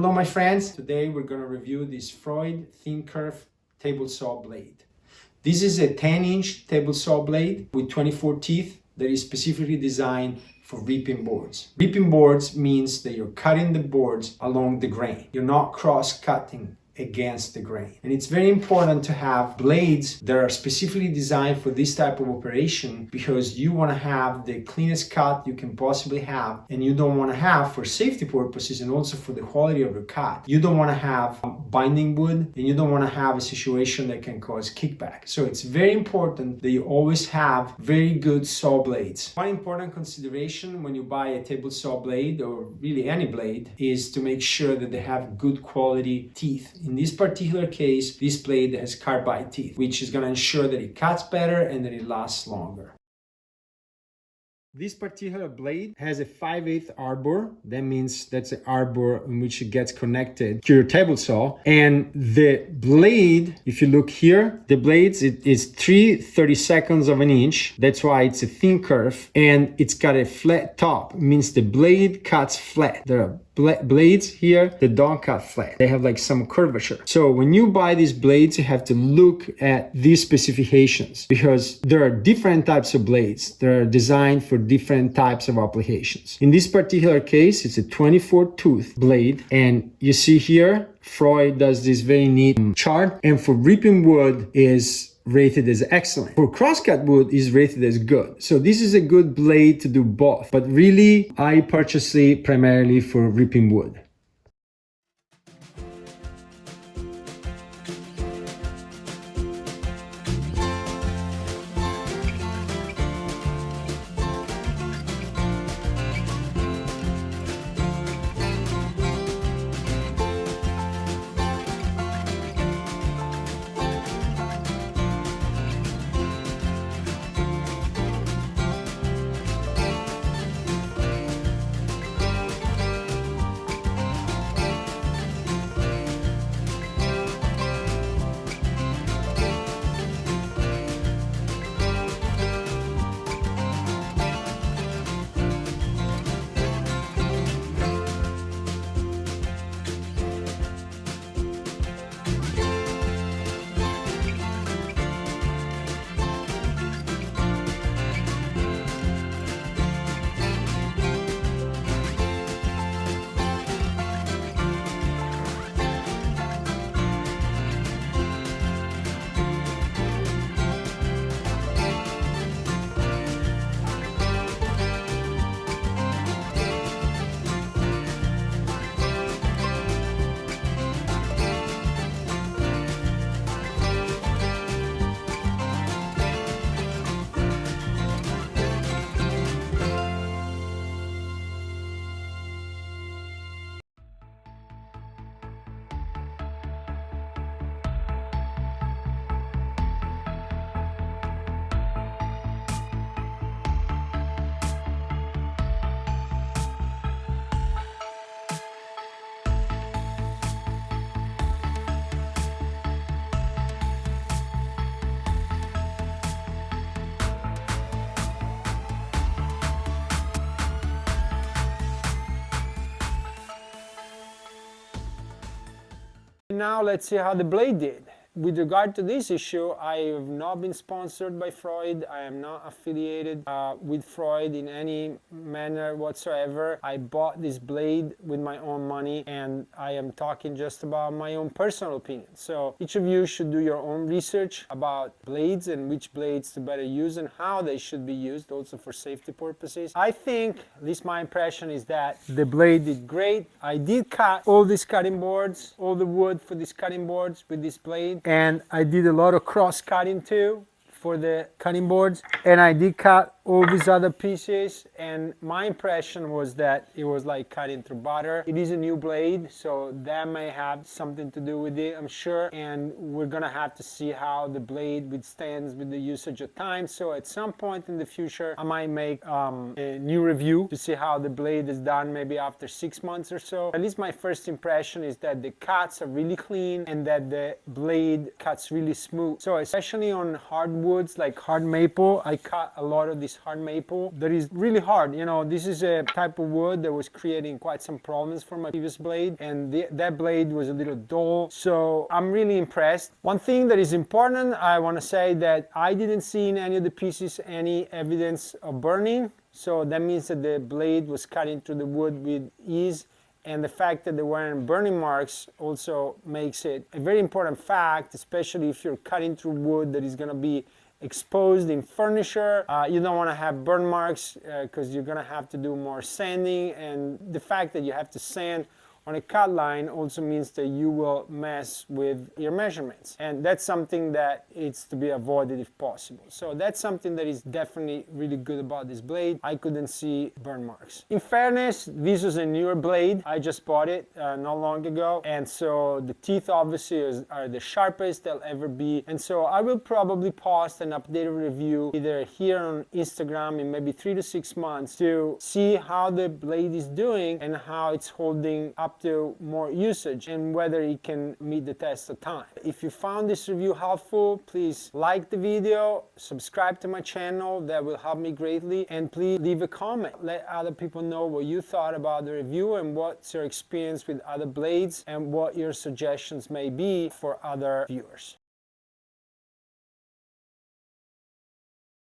Hello my friends, today we're going to review this Freud thin kerf table saw blade. This is a 10-inch table saw blade with 24 teeth that is specifically designed for ripping boards. Ripping boards means that you're cutting the boards along the grain. You're not cross-cutting against the grain. And it's very important to have blades that are specifically designed for this type of operation because you want to have the cleanest cut you can possibly have, and you don't want to have, for safety purposes and also for the quality of your cut, you don't want to have binding wood, and you don't want to have a situation that can cause kickback. So it's very important that you always have very good saw blades. One important consideration when you buy a table saw blade, or really any blade, is to make sure that they have good quality teeth. In this particular case, this blade has carbide teeth, which is going to ensure that it cuts better and that it lasts longer. This particular blade has a 5/8 arbor. That means that's an arbor in which it gets connected to your table saw. And the blade, if you look here, the blades, it is 3/32 of an inch. That's why it's a thin kerf. And it's got a flat top. It means the blade cuts flat. There are blades here that don't cut flat. They have like some curvature. So when you buy these blades, you have to look at these specifications because there are different types of blades that are designed for different types of applications. In this particular case, it's a 24 tooth blade, and you see here Freud does this very neat chart, and for ripping wood is rated as excellent. For crosscut wood is rated as good. So this is a good blade to do both, but really I purchase it primarily for ripping wood. Now let's see how the blade did. With regard to this issue, I have not been sponsored by Freud. I am not affiliated with Freud in any manner whatsoever. I bought this blade with my own money, and I am talking just about my own personal opinion. So each of you should do your own research about blades and which blades to better use and how they should be used, also for safety purposes. I think, at least my impression is that the blade did great. I did cut all these cutting boards, all the wood for these cutting boards with this blade. And I did a lot of cross cutting too for the cutting boards, and I did cut all these other pieces, and my impression was that it was like cutting through butter. It is a new blade, so that may have something to do with it, I'm sure, and we're gonna have to see how the blade withstands with the usage of time. So at some point in the future I might make a new review to see how the blade is done, maybe after 6 months or so. At least my first impression is that the cuts are really clean and that the blade cuts really smooth. So especially on hardwoods like hard maple, I cut a lot of these this hard maple that is really hard. You know, this is a type of wood that was creating quite some problems for my previous blade, and that blade was a little dull, so I'm really impressed. One thing that is important, I want to say that I didn't see in any of the pieces any evidence of burning, so that means that the blade was cutting through the wood with ease. And the fact that there weren't burning marks also makes it a very important fact, especially if you're cutting through wood that is going to be exposed in furniture. You don't want to have burn marks because you're going to have to do more sanding, and the fact that you have to sand on a cut line also means that you will mess with your measurements, and that's something that is to be avoided if possible. So that's something that is definitely really good about this blade. I couldn't see burn marks. In fairness, this was a newer blade. I just bought it not long ago, and so the teeth obviously are the sharpest they'll ever be, and so I will probably post an updated review either here on Instagram in maybe 3 to 6 months to see how the blade is doing and how it's holding up to more usage and whether it can meet the test of time. If you found this review helpful, please like the video, subscribe to my channel, that will help me greatly, and please leave a comment. Let other people know what you thought about the review and what's your experience with other blades and what your suggestions may be for other viewers.